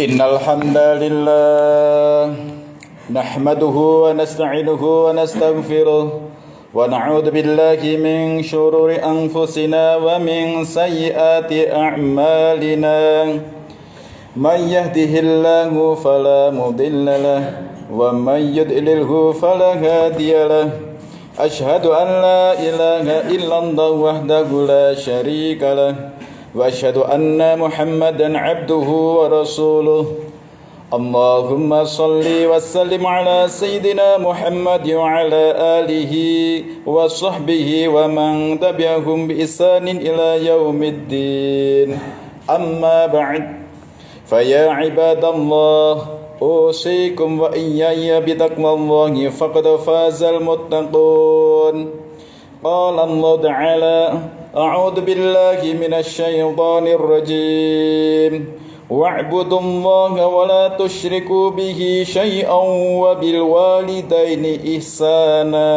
Innal hamdalillah nahmaduhu wa nasta'inuhu wa nastaghfiruh wa na'udzu billahi min shururi anfusina wa min sayyiati a'malina may yahdihillahu fala mudilla lahu wa may yudlilhu fala hadiya lahu ashhadu an la ilaha illallah wahdahu la syarika lahu وأشهد أن محمدا عبده ورسوله اللهم صل وسلم على سيدنا محمد وعلى آله وصحبه ومن تبعهم بإحسان إلى يوم الدين أما بعد فيا عباد الله أوصيكم وإياي بتقوى الله فقد فاز المتقون قال الله تعالى أعوذ بالله من الشيطان الرجيم واعبدوا الله ولا تشركوا به شيئا وبالوالدين إحسانا.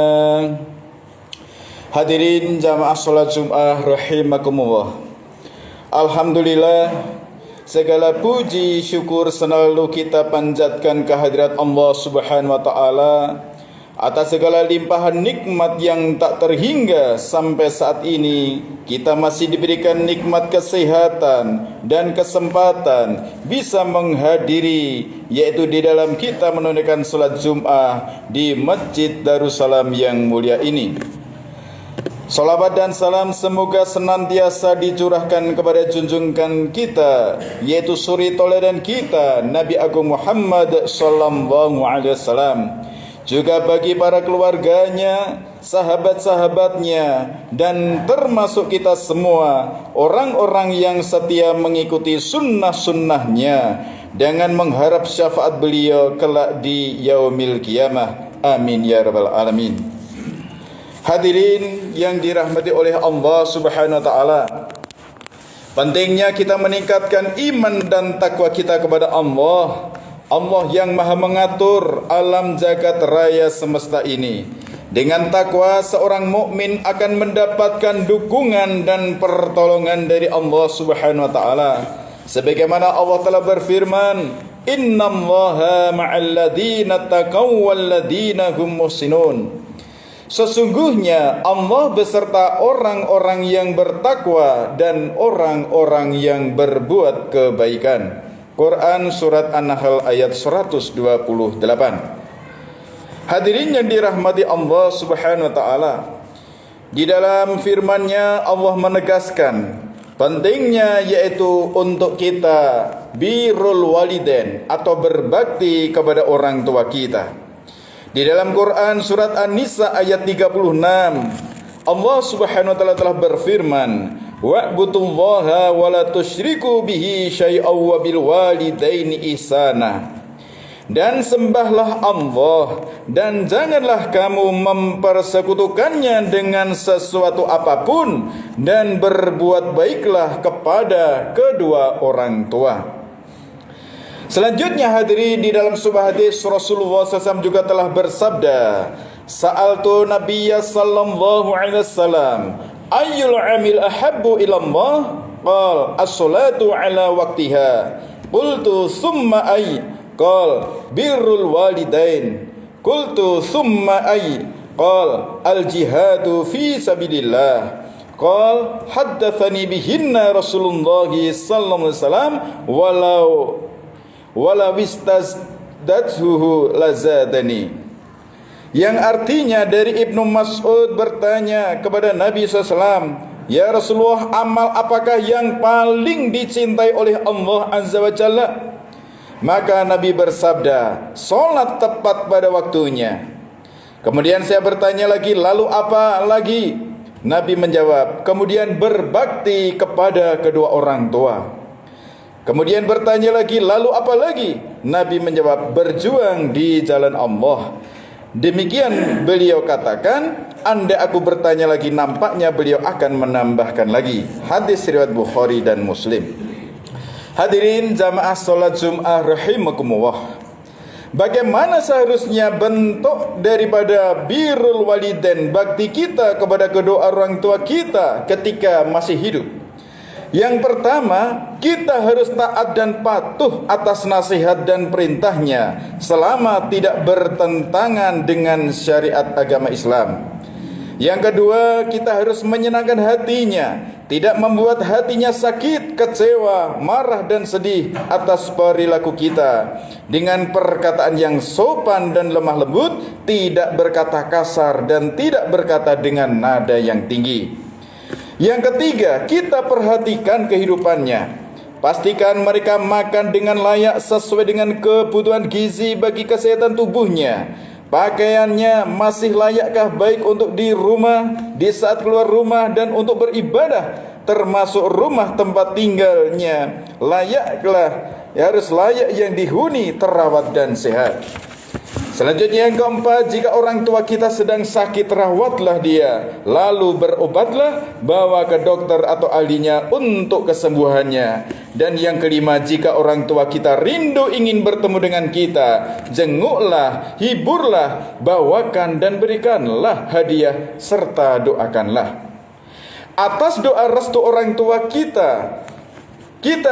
Hadirin jamaah salat Jumat rahimakumullah. Alhamdulillah, segala puji syukur selalu kita panjatkan kehadirat Allah Subhanahu wa taala atas segala limpahan nikmat yang tak terhingga. Sampai saat ini kita masih diberikan nikmat kesehatan dan kesempatan bisa menghadiri, yaitu di dalam kita menunaikan salat Jumat di Masjid Darussalam yang mulia ini. Salawat dan salam semoga senantiasa dicurahkan kepada junjungan kita, yaitu suri teladan kita Nabi Agung Muhammad sallallahu alaihi wasallam, juga bagi para keluarganya, sahabat-sahabatnya, dan termasuk kita semua, orang-orang yang setia mengikuti sunnah-sunnahnya dengan mengharap syafaat beliau kelak di yaumil qiyamah. Amin ya rabbal alamin. Hadirin yang dirahmati oleh Allah Subhanahu wa taala, pentingnya kita meningkatkan iman dan takwa kita kepada Allah. Allah yang maha mengatur alam jagat raya semesta ini. Dengan takwa seorang mukmin akan mendapatkan dukungan dan pertolongan dari Allah Subhanahu wa taala. Sebagaimana Allah telah berfirman, "Innallaha ma'al ladzina taqaw wal ladzina hum muhsinun." Sesungguhnya Allah beserta orang-orang yang bertakwa dan orang-orang yang berbuat kebaikan. Quran Surat An-Nahl ayat 128. Hadirin yang dirahmati Allah Subhanahu wa taala, di dalam firman-Nya Allah menegaskan pentingnya, yaitu untuk kita birrul walidain atau berbakti kepada orang tua kita. Di dalam Quran Surat An-Nisa ayat 36, Allah Subhanahu wa taala telah berfirman, wa'budullaha wa la tusyriku bihi syai'aw wa bil walidaini ihsana. Dan sembahlah Allah dan janganlah kamu mempersekutukannya dengan sesuatu apapun, dan berbuat baiklah kepada kedua orang tua. Selanjutnya hadirin, di dalam sebuah hadis Rasulullah SAW juga telah bersabda, sa'altu Nabiyya sallallahu alaihi wasallam ayyul amil ahabbu ilallah, qal as-salatu ala waqtiha, qultu summa ay, qal birrul walidain, qultu summa ay, qal al-jihadu fi sabilillah, qal haddatsani bihinna Rasulullah sallallahu alaihi wasallam walau istazdathu lazadani. Yang artinya dari Ibnu Mas'ud bertanya kepada Nabi SAW, ya Rasulullah, amal apakah yang paling dicintai oleh Allah Azza wa Jalla? Maka Nabi bersabda, solat tepat pada waktunya. Kemudian saya bertanya lagi, lalu apa lagi? Nabi menjawab, kemudian berbakti kepada kedua orang tua. Kemudian bertanya lagi, lalu apa lagi? Nabi menjawab, berjuang di jalan Allah. Demikian beliau katakan. Andai aku bertanya lagi, nampaknya beliau akan menambahkan lagi. Hadis riwayat Bukhari dan Muslim. Hadirin jamaah salat Jumat rahimakumullah, Bagaimana seharusnya bentuk daripada birrul walidain, bakti kita kepada kedua orang tua kita ketika masih hidup? Yang pertama, kita harus taat dan patuh atas nasihat dan perintahnya selama tidak bertentangan dengan syariat agama Islam. Yang kedua, kita harus menyenangkan hatinya, tidak membuat hatinya sakit, kecewa, marah dan sedih atas perilaku kita, dengan perkataan yang sopan dan lemah lembut, tidak berkata kasar dan tidak berkata dengan nada yang tinggi. Yang ketiga, kita perhatikan kehidupannya. Pastikan mereka makan dengan layak sesuai dengan kebutuhan gizi bagi kesehatan tubuhnya. Pakaiannya masih layakkah baik untuk di rumah, di saat keluar rumah dan untuk beribadah, termasuk rumah tempat tinggalnya layaklah, harus layak yang dihuni, terawat dan sehat. Selanjutnya yang keempat, jika orang tua kita sedang sakit, rawatlah dia, lalu berobatlah, bawa ke dokter atau ahlinya untuk kesembuhannya. Dan yang kelima, jika orang tua kita rindu ingin bertemu dengan kita, jenguklah, hiburlah, bawakan dan berikanlah hadiah serta doakanlah. Atas doa restu orang tua kita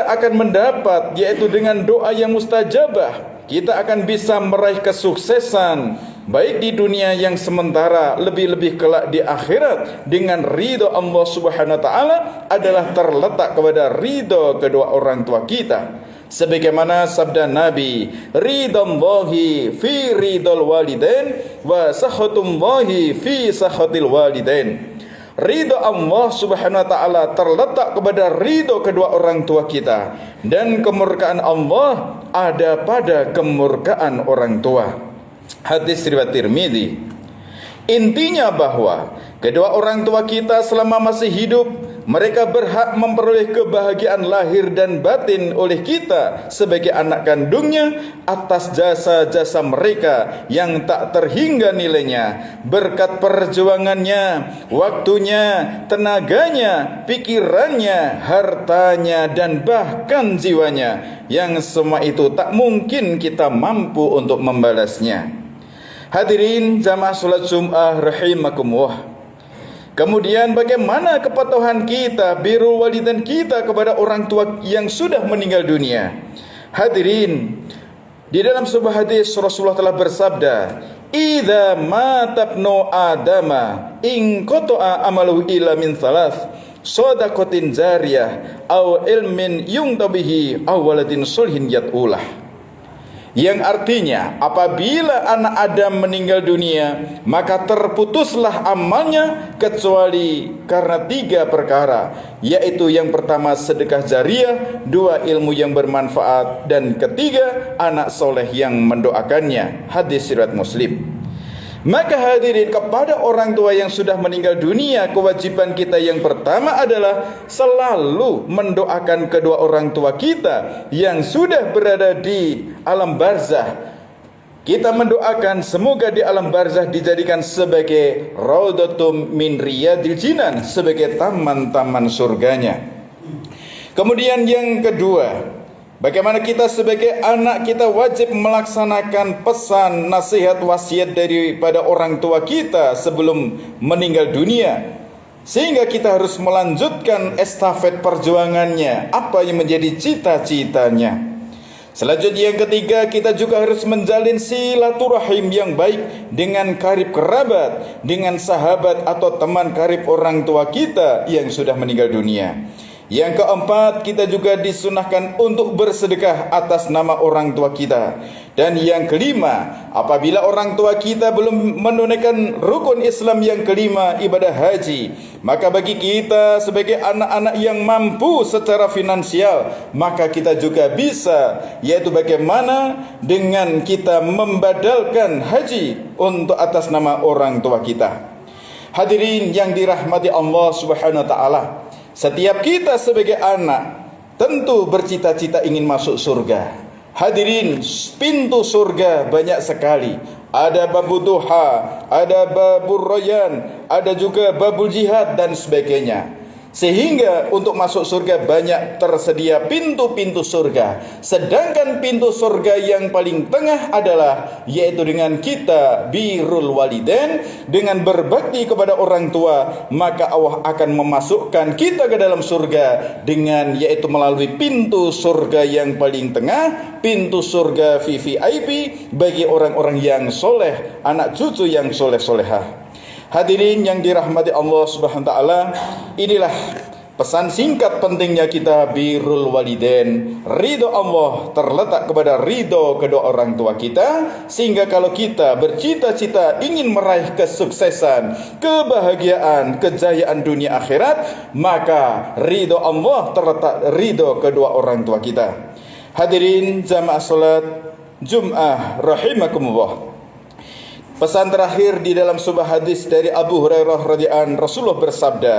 akan mendapat, yaitu dengan doa yang mustajabah, kita akan bisa meraih kesuksesan baik di dunia yang sementara, lebih-lebih kelak di akhirat, dengan ridho Allah Subhanahu wa taala adalah terletak kepada ridho kedua orang tua kita. Sebagaimana sabda Nabi, ridhallahi fi ridhal walidain wa sakhatullahi fi sakhatil walidain. Ridho Allah Subhanahu wa taala terletak kepada ridho kedua orang tua kita, dan kemurkaan Allah ada pada kemurkaan orang tua. Hadis riwayat Tirmidzi. Intinya bahwa kedua orang tua kita selama masih hidup, mereka berhak memperoleh kebahagiaan lahir dan batin oleh kita sebagai anak kandungnya atas jasa-jasa mereka yang tak terhingga nilainya, berkat perjuangannya, waktunya, tenaganya, pikirannya, hartanya, dan bahkan jiwanya, yang semua itu tak mungkin kita mampu untuk membalasnya. Hadirin jamaah salat Jumat rahimakumullah. Kemudian bagaimana kepatuhan kita, birrul walidain kita kepada orang tua yang sudah meninggal dunia? Hadirin, di dalam sebuah hadis Rasulullah telah bersabda, "Idza mata ibnu adama in qata'a amaluhu illa min thalath, shadaqatin jariyah aw ilmin yuntabihi aw waladin sholihin yad'ulah." Yang artinya, apabila anak Adam meninggal dunia, maka terputuslah amalnya kecuali karena 3 perkara, yaitu yang pertama sedekah jariah, 2 ilmu yang bermanfaat, dan ketiga anak soleh yang mendoakannya. Hadis riwayat Muslim. Maka hadirin, kepada orang tua yang sudah meninggal dunia, kewajiban kita yang pertama adalah selalu mendoakan kedua orang tua kita yang sudah berada di alam barzah. Kita mendoakan semoga di alam barzah dijadikan sebagai raudhatum min riyadil jinan, sebagai taman-taman surganya. Kemudian yang kedua, bagaimana kita sebagai anak, kita wajib melaksanakan pesan, nasihat, wasiat daripada orang tua kita sebelum meninggal dunia, sehingga kita harus melanjutkan estafet perjuangannya, apa yang menjadi cita-citanya. Selanjutnya yang ketiga, kita juga harus menjalin silaturahim yang baik dengan karib kerabat, dengan sahabat atau teman karib orang tua kita yang sudah meninggal dunia. Yang keempat, kita juga disunahkan untuk bersedekah atas nama orang tua kita. Dan yang kelima, apabila orang tua kita belum menunaikan rukun Islam yang kelima, ibadah haji, maka bagi kita sebagai anak-anak yang mampu secara finansial, maka kita juga bisa, yaitu bagaimana dengan kita membadalkan haji untuk atas nama orang tua kita. Hadirin yang dirahmati Allah Subhanahu wa taala, setiap kita sebagai anak tentu bercita-cita ingin masuk surga. Hadirin, pintu surga banyak sekali. Ada babul duha, ada babul royan, ada juga babul jihad dan sebagainya. Sehingga untuk masuk surga banyak tersedia pintu-pintu surga. Sedangkan pintu surga yang paling tengah adalah yaitu dengan kita birrul walidain, dengan berbakti kepada orang tua, maka Allah akan memasukkan kita ke dalam surga dengan yaitu melalui pintu surga yang paling tengah, pintu surga VVIP bagi orang-orang yang soleh, anak cucu yang soleh-solehah. Hadirin yang dirahmati Allah Subhanahu wa taala, inilah pesan singkat pentingnya kita birrul walidain. Ridho Allah terletak kepada ridho kedua orang tua kita, sehingga kalau kita bercita-cita ingin meraih kesuksesan, kebahagiaan, kejayaan dunia akhirat, maka ridho Allah terletak ridho kedua orang tua kita. Hadirin jamaah salat Jum'ah rahimakumullah. Pesan terakhir di dalam sebuah hadis dari Abu Hurairah radhiyallahu anhu, Rasulullah bersabda,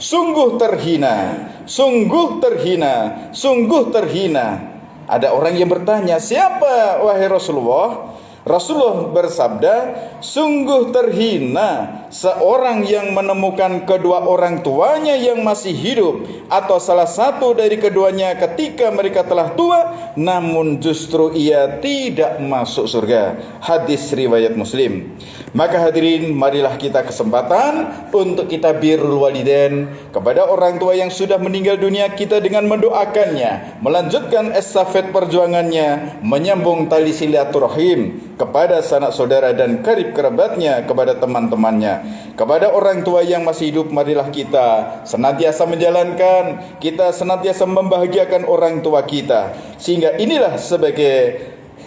sungguh terhina, sungguh terhina, sungguh terhina. Ada orang yang bertanya, siapa wahai Rasulullah? Rasulullah bersabda, sungguh terhina seorang yang menemukan kedua orang tuanya yang masih hidup, atau salah satu dari keduanya ketika mereka telah tua, namun justru ia tidak masuk surga. Hadis riwayat Muslim. Maka hadirin, marilah kita kesempatan untuk kita birrul walidain kepada orang tua yang sudah meninggal dunia kita dengan mendoakannya, melanjutkan estafet perjuangannya, menyambung tali silaturahim kepada sanak saudara dan karib kerabatnya, kepada teman-temannya. Kepada orang tua yang masih hidup, marilah kita senantiasa menjalankan, kita senantiasa membahagiakan orang tua kita, sehingga inilah sebagai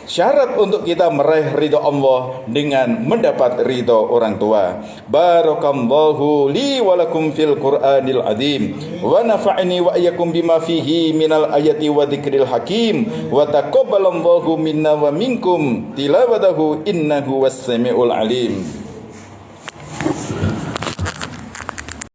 syarat untuk kita meraih ridho Allah dengan mendapat ridho orang tua. Barakallahu li wa lakum fil Qur'anil azim, wa nafa'ni wa iyyakum bima fihi minal ayati wa dzikril hakim, wa taqabbalallahu minna wa minkum tilawatahu innahu was-sami'ul alim.